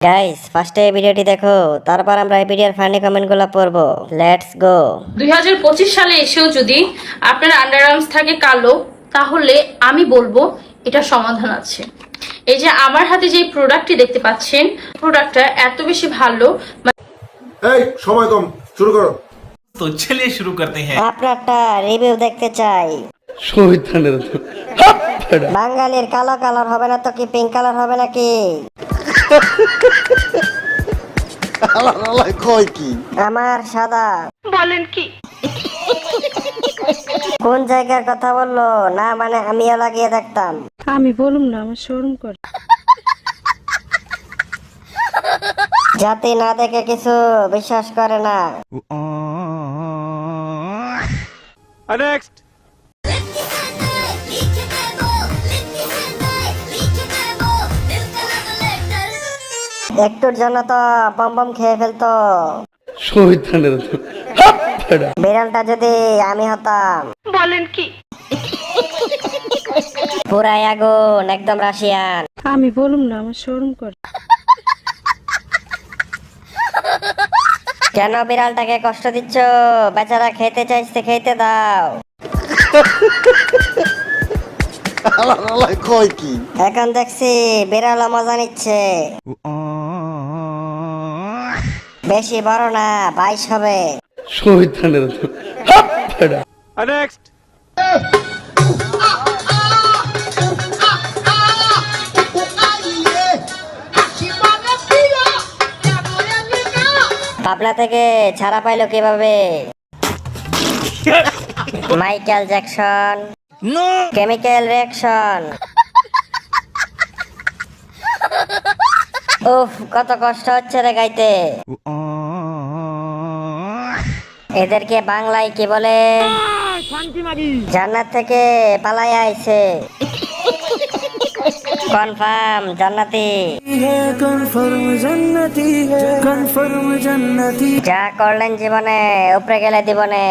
Guys ফার্স্টে ভিডিওটি দেখো, তারপর আমরা এই ভিডিওর ফানি কমেন্টগুলো পড়বো। Let's go. 2025 সালে এসেও যদি আপনার আন্ডারআর্মস থাকে কালো, তাহলে আমি বলবো এটা সমাধান আছে। এই যে আমার হাতে যে প্রোডাক্টটি দেখতে পাচ্ছেন, প্রোডাক্টটা এত বেশি ভালো। এই সময় কম, শুরু করো। तो चलिए शुरू करते हैं। আপনারটা রিভিউ দেখতে চাই। বাঙালির কালো কালার হবে না তো কি পিঙ্ক কালার হবে নাকি? কয় কি? আমার সাদা। বলেন কি? কোন জায়গার কথা বললো না, মানে আমিও লাগিয়ে দেখতাম। আমি বলুম না, আমার শরম করে। জাতি না দেখে কিছু বিশ্বাস করে না। নেক্সট। একটুর জন্য তো বম বম খেয়ে ফেলতো। বিড়ালটা যদি আমি হতাম। বলেন কি? পুরাই আগুন, একদম রাশিয়ান। আমি বলুম না, আমার শরম করে। কেন বিড়ালটাকে কষ্ট দিচ্ছ? বেচারা খেতে চাইছে, খেতে দাও। কয় কি? এখন দেখছি বিড়াল মজা নিচ্ছে। বেশি বড় না, 22 হবে। নেক্সট। পাবনা থেকে ছাড়া পাইলো কিভাবে? Michael Jackson, chemical reaction. উফ, কত কষ্ট হচ্ছে রে গাইতে। এদেরকে বাংলায় কি বলে? জান্নাত থেকে পালাই আইছে। কনফার্ম জান্নাতি। যা করলেন জীবনে, উপরে গেলে দিবনে।